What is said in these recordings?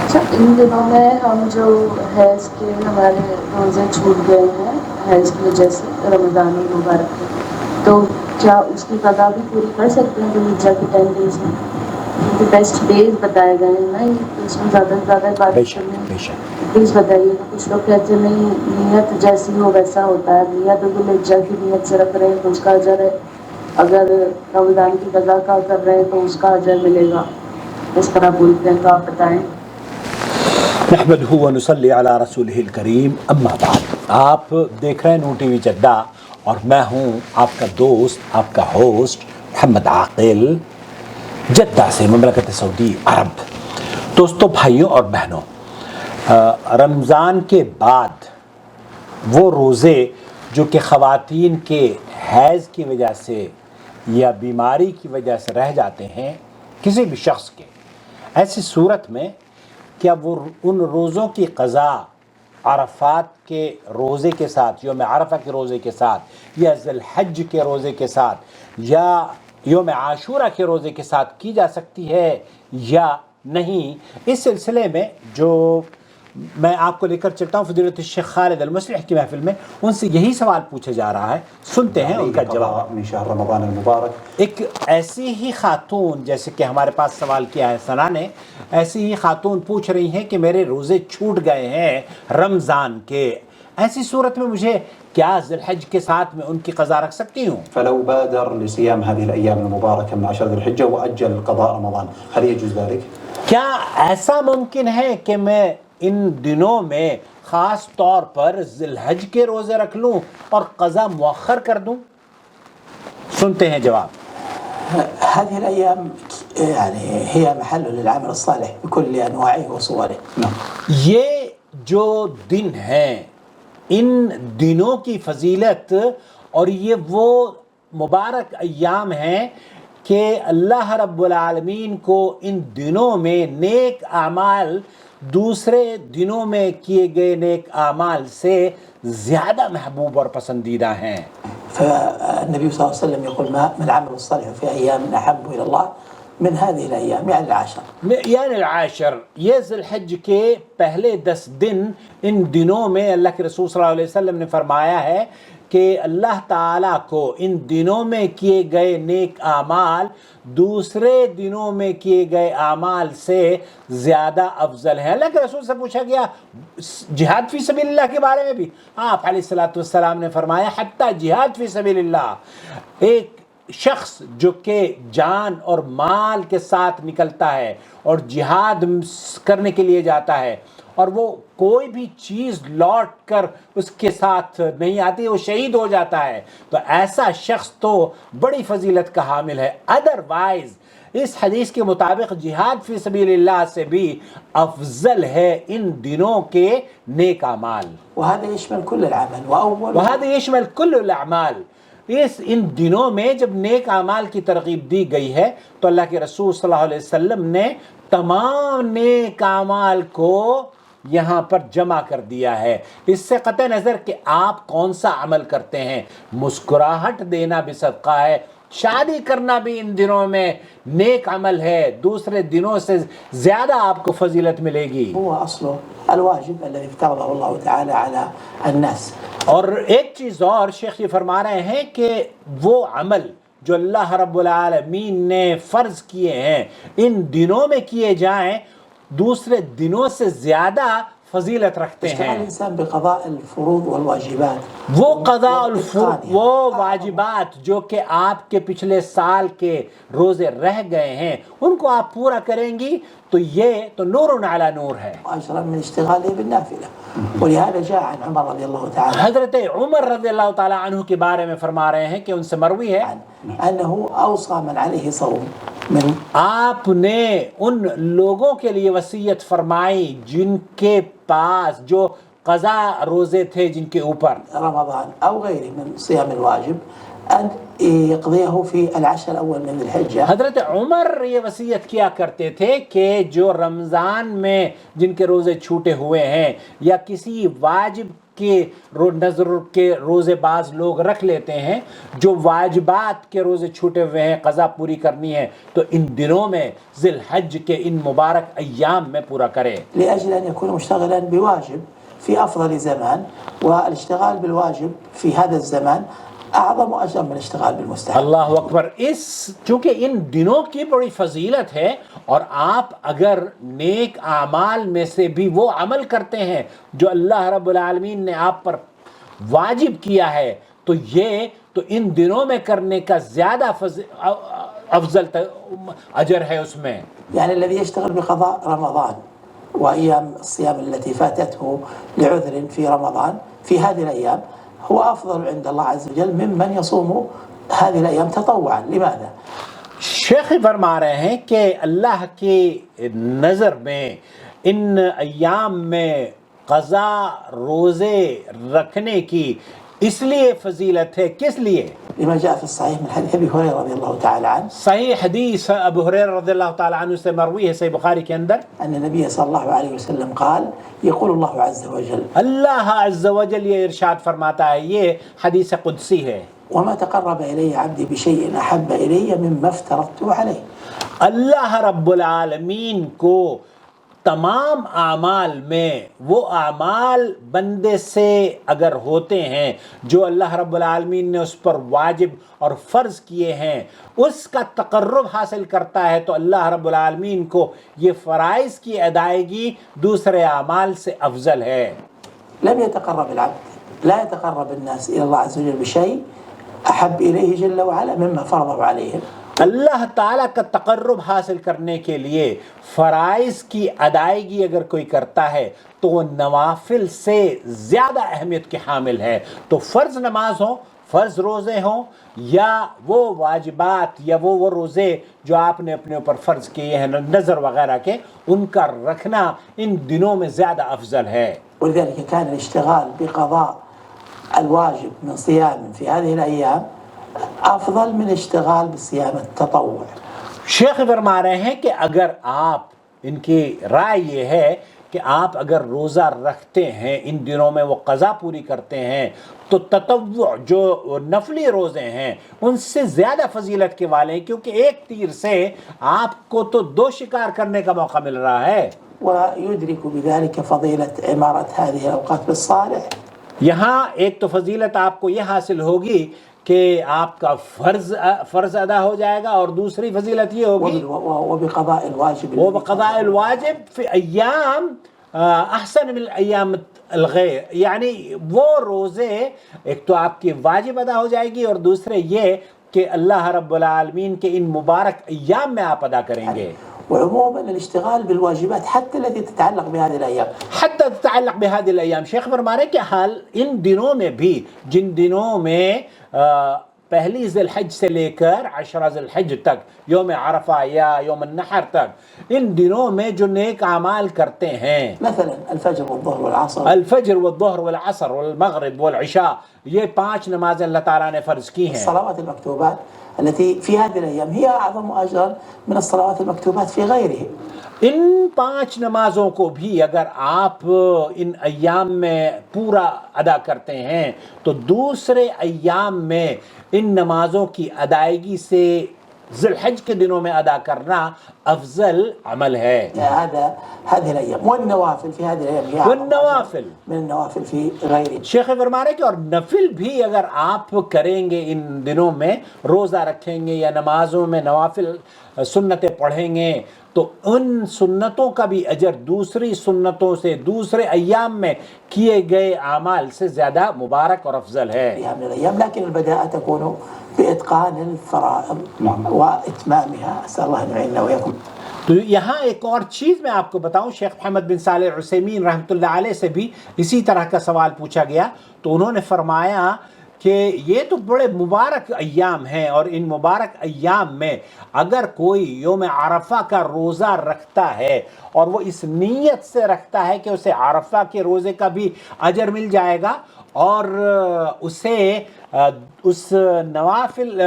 اچھا، ان دنوں میں ہم جو حیض کے ہمارے روزے چھوٹ گئے ہیں حیض کی وجہ سے رمضان المبارک کے، تو کیا اس کی قضا بھی پوری کر سکتے ہیں جو ہجرہ کے 10 ڈیز ہیں؟ کیونکہ بیسٹ ڈیز بتائے گئے ہیں نا، یہ اس میں زیادہ سے زیادہ بے عبادت شک کرنی بے ہے۔ شک۔ پلیز بتائیے کہ کچھ لوگ کہتے ہیں نہیں، نیت جیسی ہو ویسا ہوتا ہے، نیت ذوالحجہ ہجرہ کی نیت سے رکھ رہے ہیں تو اس کا اجر ہے، اگر رمضان کی قضا کا کر رہے ہیں تو اس کا اجر ملے گا، اس طرح بولتے ہیں، تو آپ بتائیں۔ نحمدہ ونصلی علی رسولہ الکریم، اما بعد۔ آپ دیکھ رہے ہیں نون ٹی وی جدہ اور میں ہوں آپ کا دوست، آپ کا ہوسٹ محمد عاقل، جدہ سے، مملکت سعودی عرب۔ دوستو، بھائیوں اور بہنوں، رمضان کے بعد وہ روزے جو کہ خواتین کے حیض کی وجہ سے یا بیماری کی وجہ سے رہ جاتے ہیں کسی بھی شخص کے، ایسی صورت میں کیا وہ ان روزوں کی قضا عرفات کے روزے کے ساتھ، یوم عرفہ کے روزے کے ساتھ، یا ذی الحج کے روزے کے ساتھ، یا یوم عاشورہ کے روزے کے ساتھ کی جا سکتی ہے یا نہیں؟ اس سلسلے میں جو میں آپ کو لے کر چلتا ہوں فضیلت الشیخ خالد المصلح کی محفل میں، ان سے یہی سوال پوچھا جا رہا ہے، سنتے ہیں ان کا جواب۔ من شہر رمضان المبارک، ایک ایسی ہی خاتون، جیسے کہ ہمارے پاس سوال کیا ہے ثنا نے، ایسی ہی خاتون پوچھ رہی ہیں کہ میرے روزے چھوٹ گئے ہیں رمضان کے، ایسی صورت میں مجھے کیا ذی الحج کے ساتھ میں ان کی قضا رکھ سکتی ہوں؟ فلو بادر لصيام هذه الأيام المباركة من 10 ذي الحجة وأجل قضاء رمضان هل يجوز ذلك؟ کیا ایسا ممکن ہے کہ میں ان دنوں میں خاص طور پر ذی الحج کے روزے رکھ لوں اور قضا مؤخر کر دوں؟ سنتے ہیں جواب۔ هذه الأيام يعني هي محل للعمل الصالح بكل أنواعه وصوره. یہ جو دن ہیں، ان دنوں کی فضیلت اور یہ وہ مبارک ایام ہیں کہ اللہ رب العالمین کو ان دنوں میں نیک اعمال دوسرے دنوں میں کیے گئے نیک اعمال سے زیادہ محبوب اور پسندیدہ ہیں۔ فالنبي صلى الله عليه وسلم يقول ما العمل الصالح في أيام أحب إلى الله من هذه الأيام، يعني العشر، یعنی العاشر، یہ ذی الحج کے پہلے 10 دن، ان دنوں میں اللہ کے رسول صلی اللہ علیہ وسلم نے فرمایا ہے کہ اللہ تعالیٰ کو ان دنوں میں کیے گئے نیک اعمال دوسرے دنوں میں کیے گئے اعمال سے زیادہ افضل ہیں۔ اللہ کے رسول سے پوچھا گیا جہاد فی سبیل اللہ کے بارے میں بھی، آپ علیہ الصلوۃ والسلام نے فرمایا حتیٰ جہاد فی سبیل اللہ، ایک شخص جو کہ جان اور مال کے ساتھ نکلتا ہے اور جہاد کرنے کے لیے جاتا ہے اور وہ کوئی بھی چیز لوٹ کر اس کے ساتھ نہیں آتی، وہ شہید ہو جاتا ہے، تو ایسا شخص تو بڑی فضیلت کا حامل ہے۔ ادروائز اس حدیث کے مطابق جہاد فی سبیل اللہ سے بھی افضل ہے ان دنوں کے نیک اعمال۔ وهذا يشمل كل العمل، وأول وهذا يشمل كل الاعمال، ان دنوں میں جب نیک اعمال کی ترغیب دی گئی ہے تو اللہ کے رسول صلی اللہ علیہ وسلم نے تمام نیک اعمال کو یہاں پر جمع کر دیا ہے، اس سے قطع نظر کہ آپ کون سا عمل کرتے ہیں۔ مسکراہٹ دینا بھی صدقہ ہے، شادی کرنا بھی ان دنوں میں نیک عمل ہے، دوسرے دنوں سے زیادہ آپ کو فضیلت ملے گی۔ هو أصله الواجب الذي افترضه الله تعالى على الناس. اور ایک چیز اور شیخ یہ فرما رہے ہیں کہ وہ عمل جو اللہ رب العالمین نے فرض کیے ہیں ان دنوں میں کیے جائیں دوسرے دنوں سے زیادہ فضیلت رکھتے اشتغل ہیں۔ الإنسان بقضاء الفروض والواجبات، وہ قضاء وإتقانها. وہ واجبات جو کہ آپ کے پچھلے سال کے روزے رہ گئے ہیں ان کو آپ پورا کریں گی تو یہ تو نور علی نور ہے۔ وأجرا من اشتغاله بالنافلة. ولهذا جاء عن عمر رضي الله تعالى حضرت عمر رضی اللہ تعالی عنہ کے بارے میں فرما رہے ہیں کہ ان سے مروی ہے أنه أوصى من عليه صوم من آپ نے ان لوگوں کے لیے وصیت فرمائی جن کے پاس جو قضا روزے تھے جن کے اوپر رمضان أو غيره من صيام الواجب أن يقضيه في العشر الأول من ذي الحجة. حضرت عمر یہ وصیت کیا کرتے تھے کہ جو رمضان میں جن کے روزے چھوٹے ہوئے ہیں یا کسی واجب کے نظر کے روزے بعض لوگ رکھ لیتے ہیں جو واجبات کے روزے چھوٹے ہوئے ہیں، قضا پوری کرنی ہے، تو ان دنوں میں ذی الحج کے ان مبارک ایام میں پورا کرے. لأجل أن يكون مشتغلا بواجب في أفضل زمان، والاشتغال بالواجب في هذا الزمان أعظم وأجر من الاشتغال بالمستحب. اللہ اکبر. چونکہ ان دنوں کی بڑی فضیلت ہے، اور آپ اگر نیک اعمال میں سے بھی وہ عمل کرتے ہیں جو اللہ رب العالمین نے آپ پر واجب کیا ہے، تو یہ تو ان دنوں میں کرنے کا زیادہ افضل اجر ہے اس میں. يعني الذي يشتغل بقضاء رمضان وأيام الصيام التي فاتته لعذر في رمضان في هذه الأيام هو أفضل عند الله عز وجل ممن يصوم هذه الأيام تطوعا. لماذا؟ شیخ فرما رہے ہیں کہ اللہ کی نظر میں ان ایام میں قضا روزے رکھنے کی اس لیے فضیلت ہے. کس لیے؟ لما جاء في الصحيح من حديث أبي هريرة رضي الله تعالى عنه. صحیح حدیث ابو ہریرہ رضی اللہ تعالی عنہ سے مروی ہے صحیح بخاری کے اندر. أن النبي صلى الله عليه وسلم قال يقول الله عز وجل اللہ عز وجل یہ ارشاد فرماتا ہے، یہ حدیث قدسی ہے، وما تقرب إلي عبدي بشيء أحب إلي مما افترضته عليه. اللہ رب العالمین کو تمام اعمال میں وہ اعمال بندے سے اگر ہوتے ہیں جو اللہ رب العالمین نے اس پر واجب اور فرض کیے ہیں، اس کا تقرب حاصل کرتا ہے، تو اللہ رب العالمین کو یہ فرائض کی ادائیگی دوسرے اعمال سے افضل ہے. لم يتقرب العبد، لا يتقرب الناس إلى الله عز وجل بشيء أحب إليه جل وعلا مما فرضه عليهم. اللہ تعالیٰ کا تقرب حاصل کرنے کے لیے فرائض کی ادائیگی اگر کوئی کرتا ہے تو وہ نوافل سے زیادہ اہمیت کے حامل ہے. تو فرض نماز ہوں، فرض روزے ہوں، یا وہ واجبات یا وہ روزے جو آپ نے اپنے اوپر فرض کیے ہیں نظر وغیرہ کے، ان کا رکھنا ان دنوں میں زیادہ افضل ہے. ولذلك كان الاشتغال بقضاء الواجب من صيام في هذه الأيام افضل من اشتغال بصيام التطوع. شیخ فرما رہے ہیں کہ اگر آپ، ان کی رائے یہ ہے کہ آپ اگر روزہ رکھتے ہیں ان دنوں میں وہ قضا پوری کرتے ہیں تو تطوع جو نفلی روزے ہیں ان سے زیادہ فضیلت کے والے ہیں، کیونکہ ایک تیر سے آپ کو تو دو شکار کرنے کا موقع مل رہا ہے. ويدرك بذلك فضيلة عمارة هذه الأوقات بالصالح. یہاں ایک تو فضیلت آپ کو یہ حاصل ہوگی کہ آپ کا فرض ادا ہو جائے گا، اور دوسری فضیلت یہ ہوگی وبقضاء الواجب، وبقضاء الواجب فی ایام احسن من ایام الغیر، یعنی وہ روزے ایک تو آپ کی واجب ادا ہو جائے گی، اور دوسرے یہ کہ اللہ رب العالمین کے ان مبارک ایام میں آپ ادا کریں گے. وعموما الاشتغال بالواجبات حتى التي تتعلق بهذه الأيام، حتی تتعلق بهذه الأيام. شیخ فرما رہے کہ حال ان دنوں میں بھی، جن دنوں میں پہلی ذی الحج سے لے کر 10 ذی الحج تک، یوم عرفہ یا یوم النحر تک، ان دنوں میں جو نیک اعمال کرتے ہیں، مثلا الفجر والظهر والعصر، الفجر والظہر والعصر والمغرب والعشاء، یہ 5 نمازیں اللہ تعالیٰ نے فرض کی ہیں. الصلوات المكتوبات التي في هذه الأيام هي أعظم أجرا من الصلوات المكتوبات في غيره. ان 5 نمازوں کو بھی اگر آپ ان ایام میں پورا ادا کرتے ہیں تو دوسرے ایام میں ان نمازوں کی ادائیگی سے ذی الحج کے دنوں میں ادا کرنا افضل عمل ہے. هذه الأيام والنوافل في هذه الأيام هي والنوافل من النوافل في غيره. شیخ فرما رہے کہ اور نفل بھی اگر آپ کریں گے ان دنوں میں، روزہ رکھیں گے یا نمازوں میں نوافل سنتیں پڑھیں گے، تو ان سنتوں کا بھی اجر دوسری سنتوں سے دوسرے ایام میں کیے گئے اعمال سے زیادہ مبارک اور افضل ہے. لكن البداءة تكون بإتقان الفرائض وإتمامها. أسأل الله أن يعيننا وإياكم. تو یہاں ایک اور چیز میں آپ کو بتاؤں، شیخ محمد بن صالح عثیمین رحمۃ اللہ علیہ سے بھی اسی طرح کا سوال پوچھا گیا، تو انہوں نے فرمایا کہ یہ تو بڑے مبارک ایام ہیں، اور ان مبارک ایام میں اگر کوئی یوم عرفہ کا روزہ رکھتا ہے اور وہ اس نیت سے رکھتا ہے کہ اسے عرفہ کے روزے کا بھی اجر مل جائے گا، اور اسے اس نوافل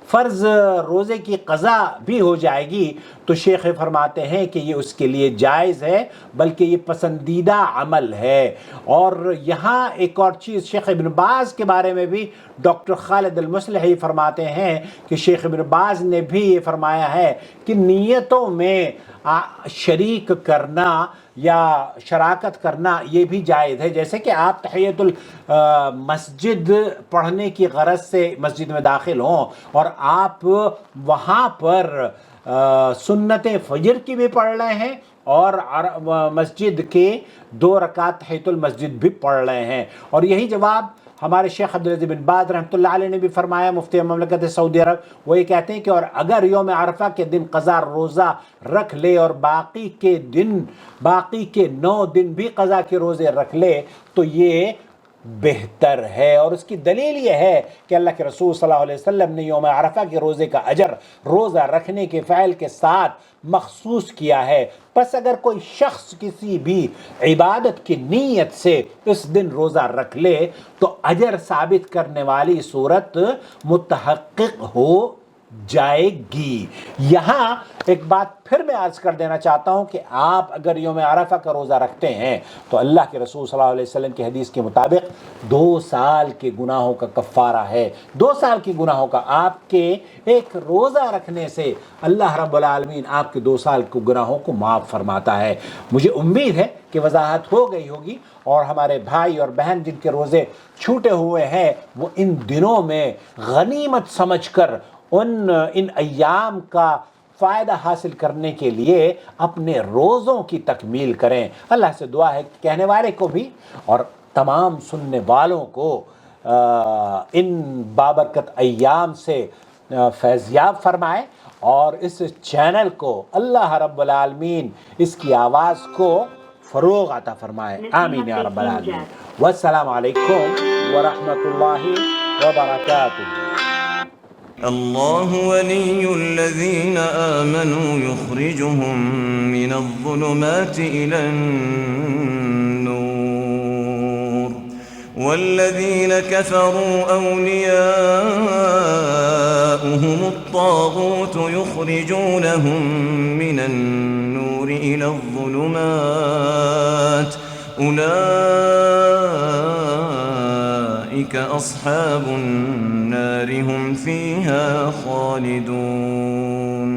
فرض روزے کی قضا بھی ہو جائے گی تو شیخ فرماتے ہیں کہ یہ اس کے لیے جائز ہے، بلکہ یہ پسندیدہ عمل ہے۔ اور یہاں ایک اور چیز شیخ ابن باز کے بارے میں بھی ڈاکٹر خالد المصلحی فرماتے ہیں کہ شیخ ابن باز نے بھی یہ فرمایا ہے کہ نیتوں میں شریک کرنا یا شراکت کرنا یہ بھی جائز ہے، جیسے کہ آپ تحیۃ المسجد پڑھنے کی غرض سے مسجد میں داخل ہوں اور آپ وہاں پر سنت فجر کی بھی پڑھ رہے ہیں اور مسجد کے 2 رکعت تحیۃ المسجد بھی پڑھ رہے ہیں۔ اور یہی جواب ہمارے شیخ عبدالعزیز بن باز رحمۃ اللہ علیہ نے بھی فرمایا، مفتی مملکت سعودی عرب۔ وہ یہ کہتے ہیں کہ اور اگر یوم عرفہ کے دن قضا روزہ رکھ لے اور باقی کے 9 دن بھی قضا کے روزے رکھ لے تو یہ بہتر ہے۔ اور اس کی دلیل یہ ہے کہ اللہ کے رسول صلی اللہ علیہ وسلم نے یوم عرفہ کے روزے کا اجر روزہ رکھنے کے فعل کے ساتھ مخصوص کیا ہے۔ پس اگر کوئی شخص کسی بھی عبادت کی نیت سے اس دن روزہ رکھ لے تو اجر ثابت کرنے والی صورت متحقق ہو جائے گی۔ یہاں ایک بات پھر میں عرض کر دینا چاہتا ہوں کہ آپ اگر یوم عرفہ کا روزہ رکھتے ہیں تو اللہ کے رسول صلی اللہ علیہ وسلم کی حدیث کے مطابق 2 سال کے گناہوں کا کفارہ ہے۔ 2 سال کے گناہوں کا، آپ کے ایک روزہ رکھنے سے اللہ رب العالمین آپ کے 2 سال کے گناہوں کو معاف فرماتا ہے۔ مجھے امید ہے کہ وضاحت ہو گئی ہوگی، اور ہمارے بھائی اور بہن جن کے روزے چھوٹے ہوئے ہیں وہ ان دنوں میں غنیمت سمجھ کر ان ایام کا فائدہ حاصل کرنے کے لیے اپنے روزوں کی تکمیل کریں۔ اللہ سے دعا ہے کہ کہنے والے کو بھی اور تمام سننے والوں کو ان بابرکت ایام سے فیضیاب فرمائے، اور اس چینل کو اللہ رب العالمین اس کی آواز کو فروغ عطا فرمائے، آمین یا رب العالمین۔ والسلام علیکم ورحمۃ اللہ وبرکاتہ۔ الله ولي الذين آمنوا يخرجهم من الظلمات إلى النور والذين كفروا أولياؤهم الطاغوت يخرجونهم من النور إلى الظلمات أولئك أصحاب النار هم فيها خالدون۔